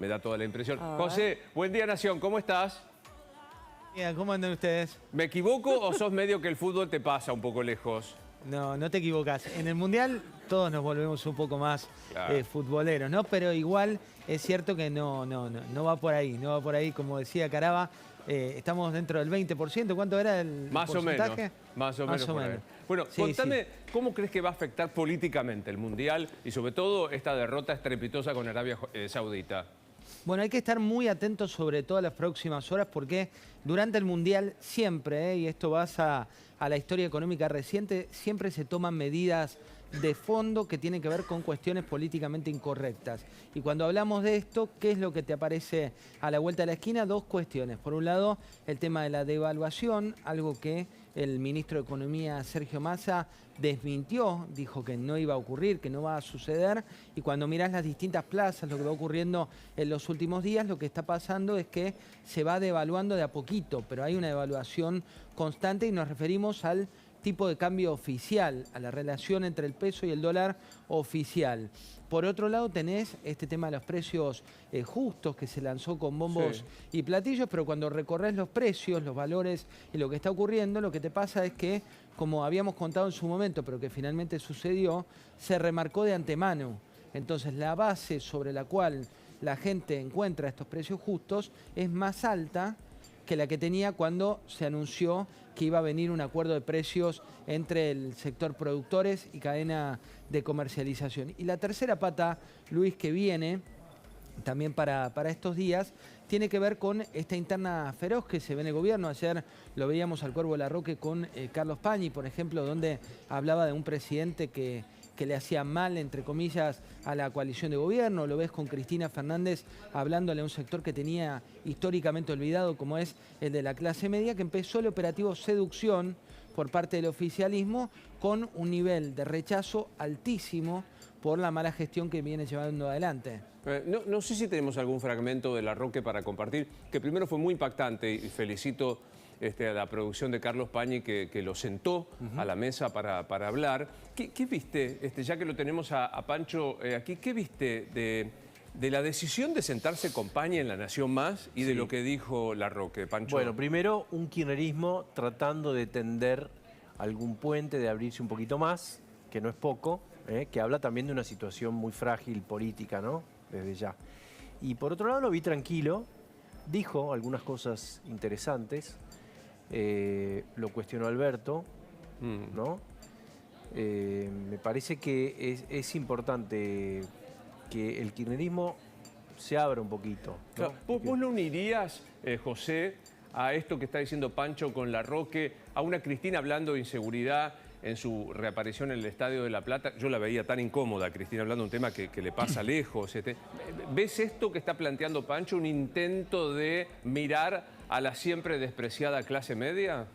me da toda la impresión. A ver. José, buen día Nación, ¿cómo estás? Bien, ¿cómo andan ustedes? ¿Me equivoco o sos medio que el fútbol te pasa un poco lejos? No, no te equivocas. En el Mundial todos nos volvemos un poco más Claro. futboleros, ¿no? Pero igual es cierto que no va por ahí. No va por ahí, como decía Caraba. Estamos dentro del 20%. ¿Cuánto era el Más o menos. porcentaje? Más o menos. Por ahí. Bueno, Sí, contame, ¿cómo crees que va a afectar políticamente el Mundial y sobre todo esta derrota estrepitosa con Arabia Saudita? Bueno, hay que estar muy atentos sobre todo las próximas horas porque durante el Mundial siempre, y esto vas a la historia económica reciente, siempre se toman medidas de fondo que tienen que ver con cuestiones políticamente incorrectas. Y cuando hablamos de esto, ¿qué es lo que te aparece a la vuelta de la esquina? Dos cuestiones. Por un lado, el tema de la devaluación, algo que el ministro de Economía, Sergio Massa, desmintió, dijo que no iba a ocurrir, que no va a suceder. Y cuando mirás las distintas plazas, lo que va ocurriendo en los últimos días, lo que está pasando es que se va devaluando de a poquito, pero hay una devaluación constante y nos referimos al tipo de cambio oficial, a la relación entre el peso y el dólar oficial. Por otro lado tenés este tema de los precios justos que se lanzó con bombos y platillos, pero cuando recorres los precios, los valores y lo que está ocurriendo, lo que te pasa es que, como habíamos contado en su momento, pero que finalmente sucedió, se remarcó de antemano. Entonces la base sobre la cual la gente encuentra estos precios justos es más alta que la que tenía cuando se anunció que iba a venir un acuerdo de precios entre el sector productores y cadena de comercialización. Y la tercera pata, Luis, que viene también para estos días, tiene que ver con esta interna feroz que se ve en el gobierno. Ayer lo veíamos al Cuervo Larroque con Carlos Pañi, por ejemplo, donde hablaba de un presidente que le hacía mal, entre comillas, a la coalición de gobierno. Lo ves con Cristina Fernández hablándole a un sector que tenía históricamente olvidado, como es el de la clase media, que empezó el operativo Seducción por parte del oficialismo con un nivel de rechazo altísimo por la mala gestión que viene llevando adelante. No sé si tenemos algún fragmento de Larroque para compartir, que primero fue muy impactante y felicito a la producción de Carlos Pañi que lo sentó a la mesa para hablar. ¿Qué viste, ya que lo tenemos a Pancho aquí, qué viste de la decisión de sentarse con Pañi en La Nación Más y de lo que dijo Larroque, Pancho? Bueno, primero un kirchnerismo tratando de tender algún puente, de abrirse un poquito más, que no es poco, que habla también de una situación muy frágil política, ¿no? Desde ya. Y por otro lado lo vi tranquilo, dijo algunas cosas interesantes, lo cuestionó Alberto, ¿no? Me parece que es importante que el kirchnerismo se abra un poquito, ¿no? ¿Vos lo unirías, José, a esto que está diciendo Pancho con Larroque, a una Cristina hablando de inseguridad en su reaparición en el Estadio de La Plata? Yo la veía tan incómoda, Cristina, hablando de un tema que le pasa lejos. ¿Ves esto que está planteando Pancho, un intento de mirar a la siempre despreciada clase media?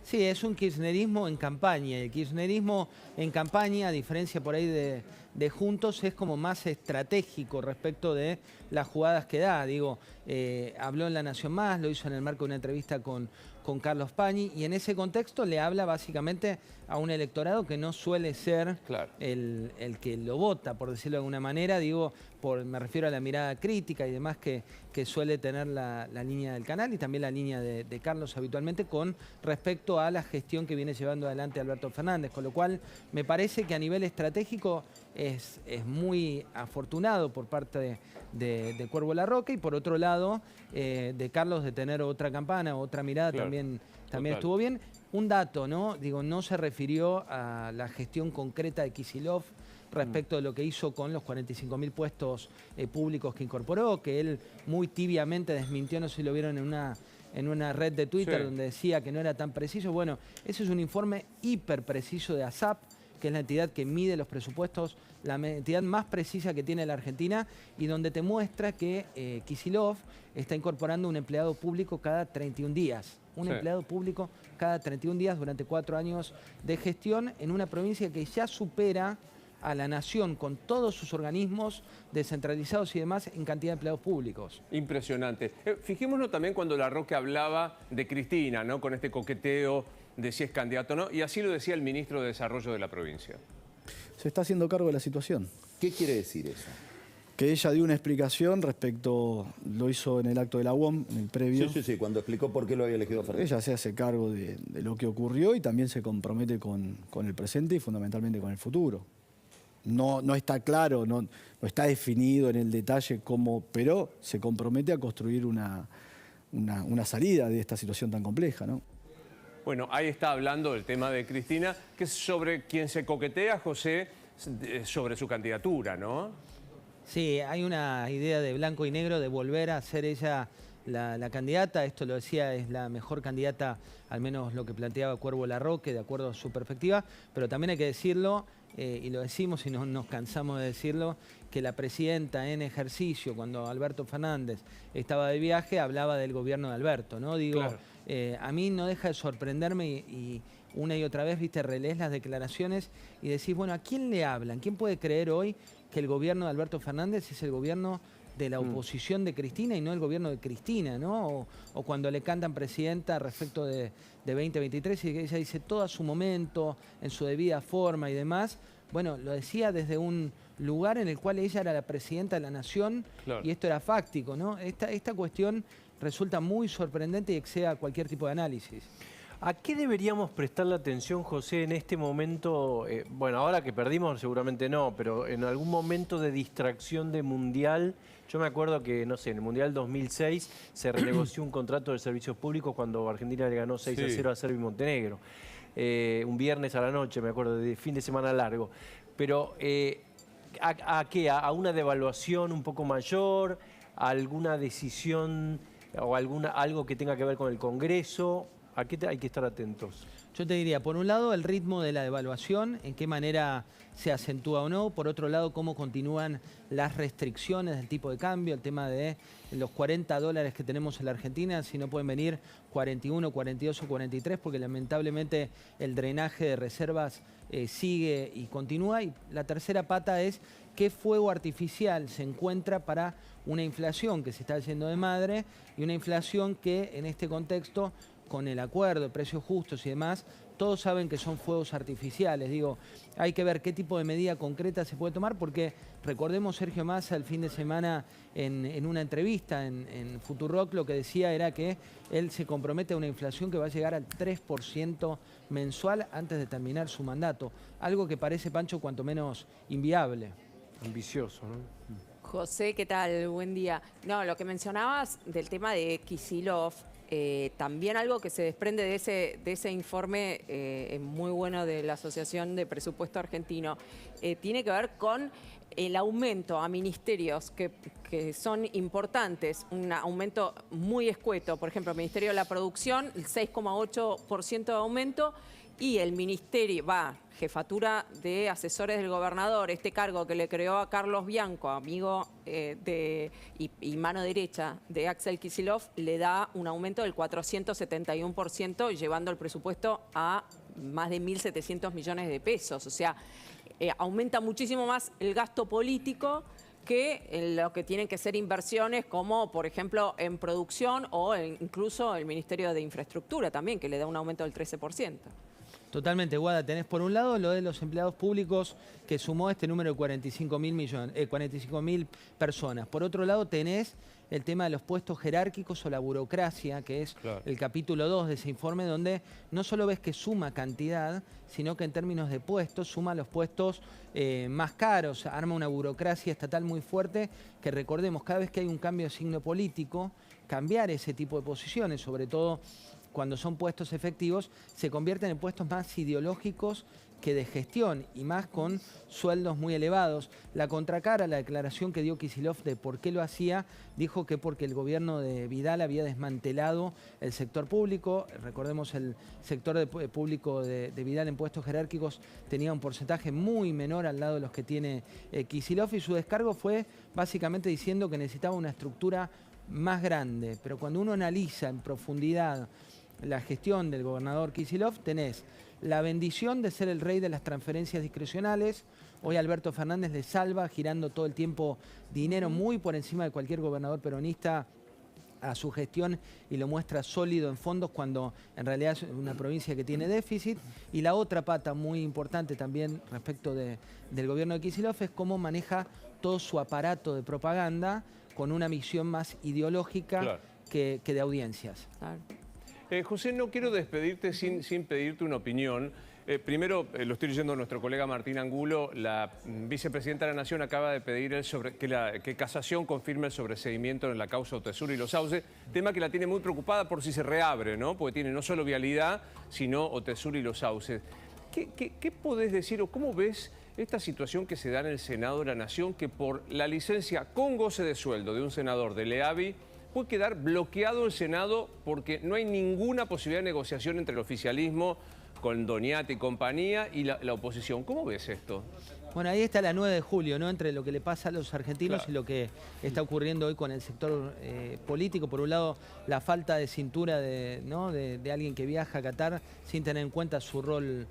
Sí, es un kirchnerismo en campaña. El kirchnerismo en campaña, a diferencia por ahí de Juntos, es como más estratégico respecto de las jugadas que da. Digo, habló en La Nación Más, lo hizo en el marco de una entrevista con Carlos Pañi, y en ese contexto le habla básicamente a un electorado que no suele ser el que lo vota, por decirlo de alguna manera. Digo, me refiero a la mirada crítica y demás que suele tener la línea del canal y también la línea de Carlos habitualmente con respecto a la gestión que viene llevando adelante Alberto Fernández. Con lo cual, me parece que a nivel estratégico es muy afortunado por parte de Cuervo Larroque, y por otro lado, de Carlos, de tener otra campana, otra mirada, también estuvo bien. Un dato, ¿no? Digo, no se refirió a la gestión concreta de Kicillof respecto de lo que hizo con los 45.000 puestos públicos que incorporó, que él muy tibiamente desmintió, no sé si lo vieron en una red de Twitter donde decía que no era tan preciso. Bueno, ese es un informe hiper preciso de ASAP, que es la entidad que mide los presupuestos, la entidad más precisa que tiene la Argentina, y donde te muestra que Kicillof está incorporando un empleado público cada 31 días. Un empleado público cada 31 días durante 4 años de gestión en una provincia que ya supera a la nación con todos sus organismos descentralizados y demás en cantidad de empleados públicos. Impresionante. Fijémonos también cuando Larroque hablaba de Cristina, ¿no? Con este coqueteo de si es candidato o no, y así lo decía el ministro de Desarrollo de la provincia. Se está haciendo cargo de la situación. ¿Qué quiere decir eso? que ella dio una explicación respecto, lo hizo en el acto de la UOM, en el previo. Sí, cuando explicó por qué lo había elegido Fernández. Ella se hace cargo de lo que ocurrió y también se compromete con el presente y fundamentalmente con el futuro. No está claro, no está definido en el detalle cómo, pero se compromete a construir una salida de esta situación tan compleja, ¿no? Bueno, ahí está hablando del tema de Cristina, que es sobre quien se coquetea, José, sobre su candidatura, ¿no? Sí, hay una idea de blanco y negro de volver a ser ella la candidata. Esto lo decía, es la mejor candidata, al menos lo que planteaba Cuervo Larroque, de acuerdo a su perspectiva. Pero también hay que decirlo, y lo decimos y no nos cansamos de decirlo, que la presidenta en ejercicio, cuando Alberto Fernández estaba de viaje, hablaba del gobierno de Alberto, ¿no? Digo, claro. A mí no deja de sorprenderme y una y otra vez, viste, relees las declaraciones y decís, bueno, ¿a quién le hablan? ¿Quién puede creer hoy que el gobierno de Alberto Fernández es el gobierno de la oposición de Cristina y no el gobierno de Cristina, ¿no? O cuando le cantan presidenta respecto de 2023 y ella dice todo a su momento, en su debida forma y demás. Bueno, lo decía desde un lugar en el cual ella era la presidenta de la nación, claro, y esto era fáctico, ¿no? Esta cuestión resulta muy sorprendente y excede cualquier tipo de análisis. ¿A qué deberíamos prestarle atención, José, en este momento? Bueno, ahora que perdimos seguramente no, pero en algún momento de distracción de Mundial. Yo me acuerdo que, no sé, en el Mundial 2006 se renegoció un contrato de servicios públicos cuando Argentina le ganó 6-0 a Serbia y Montenegro. Un viernes a la noche, me acuerdo, de fin de semana largo. Pero, ¿a qué? ¿A una devaluación un poco mayor? ¿A alguna decisión o algo que tenga que ver con el Congreso? ¿A qué hay que estar atentos? Yo te diría, por un lado, el ritmo de la devaluación, en qué manera se acentúa o no. Por otro lado, cómo continúan las restricciones del tipo de cambio, el tema de los $40 que tenemos en la Argentina, si no pueden venir 41, 42 o 43, porque lamentablemente el drenaje de reservas sigue y continúa. Y la tercera pata es qué fuego artificial se encuentra para una inflación que se está yendo de madre y una inflación que en este contexto, con el acuerdo de precios justos y demás, todos saben que son fuegos artificiales. Digo, hay que ver qué tipo de medida concreta se puede tomar, porque recordemos Sergio Massa el fin de semana en una entrevista en Futurock, lo que decía era que él se compromete a una inflación que va a llegar al 3% mensual antes de terminar su mandato. Algo que parece, Pancho, cuanto menos inviable. Ambicioso, ¿no? José, ¿qué tal? Buen día. No, lo que mencionabas del tema de Kicillof, también algo que se desprende de ese informe muy bueno de la Asociación de Presupuesto Argentino, tiene que ver con el aumento a ministerios que son importantes, un aumento muy escueto. Por ejemplo, el Ministerio de la Producción, el 6,8% de aumento, y el ministerio, jefatura de asesores del gobernador, este cargo que le creó a Carlos Bianco, amigo y mano derecha de Axel Kicillof, le da un aumento del 471%, llevando el presupuesto a más de 1.700 millones de pesos. O sea, aumenta muchísimo más el gasto político que en lo que tienen que ser inversiones como, por ejemplo, en producción o incluso el Ministerio de Infraestructura también, que le da un aumento del 13%. Totalmente, Guada. Tenés por un lado lo de los empleados públicos, que sumó este número de 45.000 personas. Por otro lado tenés el tema de los puestos jerárquicos o la burocracia, que es el capítulo 2 de ese informe, donde no solo ves que suma cantidad, sino que en términos de puestos suma los puestos más caros, arma una burocracia estatal muy fuerte, que recordemos, cada vez que hay un cambio de signo político, cambiar ese tipo de posiciones, sobre todo cuando son puestos efectivos, se convierten en puestos más ideológicos que de gestión y más con sueldos muy elevados. La contracara, la declaración que dio Kicillof de por qué lo hacía, dijo que porque el gobierno de Vidal había desmantelado el sector público. Recordemos, el sector público de Vidal en puestos jerárquicos tenía un porcentaje muy menor al lado de los que tiene Kicillof, y su descargo fue básicamente diciendo que necesitaba una estructura más grande. Pero cuando uno analiza en profundidad la gestión del gobernador Kicillof, tenés la bendición de ser el rey de las transferencias discrecionales. Hoy Alberto Fernández le salva, girando todo el tiempo dinero muy por encima de cualquier gobernador peronista a su gestión, y lo muestra sólido en fondos cuando en realidad es una provincia que tiene déficit. Y la otra pata muy importante también respecto del gobierno de Kicillof es cómo maneja todo su aparato de propaganda con una misión más ideológica Claro. que de audiencias. Claro. José, no quiero despedirte sin pedirte una opinión. Primero, lo estoy leyendo a nuestro colega Martín Angulo, la vicepresidenta de la Nación acaba de pedir que Casación confirme el sobreseimiento en la causa Otesur y Los Sauces, tema que la tiene muy preocupada por si se reabre, ¿no? Porque tiene no solo Vialidad, sino Otesur y Los Sauces. ¿Qué podés decir o cómo ves esta situación que se da en el Senado de la Nación, que por la licencia con goce de sueldo de un senador de LEAVI puede quedar bloqueado el Senado porque no hay ninguna posibilidad de negociación entre el oficialismo con Doñate y compañía y la oposición? ¿Cómo ves esto? Bueno, ahí está la 9 de julio, ¿no? Entre lo que le pasa a los argentinos Claro. y lo que está ocurriendo hoy con el sector político. Por un lado, la falta de cintura de alguien que viaja a Qatar sin tener en cuenta su rol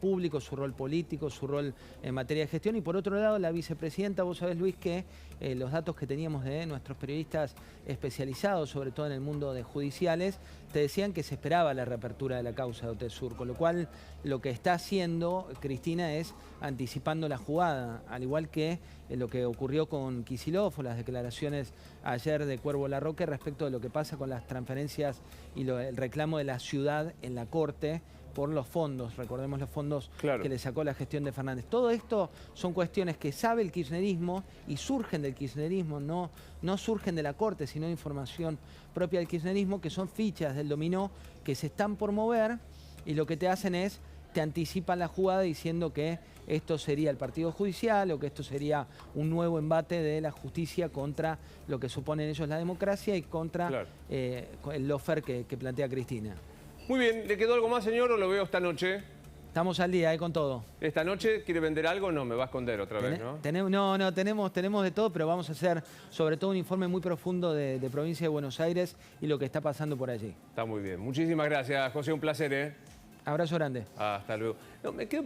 público, su rol político, su rol en materia de gestión. Y por otro lado, la vicepresidenta, vos sabés, Luis, que los datos que teníamos de nuestros periodistas especializados, sobre todo en el mundo de judiciales, te decían que se esperaba la reapertura de la causa de Otesur, con lo cual lo que está haciendo Cristina es anticipando la jugada, al igual que lo que ocurrió con Kicillof o las declaraciones ayer de Cuervo Larroque respecto de lo que pasa con las transferencias y el reclamo de la ciudad en la Corte por los fondos, recordemos los fondos Claro. que le sacó la gestión de Fernández. Todo esto son cuestiones que sabe el kirchnerismo y surgen del kirchnerismo, no surgen de la Corte, sino de información propia del kirchnerismo, que son fichas del dominó que se están por mover y lo que te hacen es, te anticipan la jugada diciendo que esto sería el partido judicial o que esto sería un nuevo embate de la justicia contra lo que suponen ellos la democracia y contra Claro. el lawfare que plantea Cristina. Muy bien, ¿le quedó algo más, señor, o lo veo esta noche? Estamos al día, con todo. ¿Esta noche quiere vender algo? No, me va a esconder otra vez, ¿no? Tenemos de todo, pero vamos a hacer sobre todo un informe muy profundo de provincia de Buenos Aires y lo que está pasando por allí. Está muy bien. Muchísimas gracias, José, un placer, ¿eh? Abrazo grande. Hasta luego. No, me quedo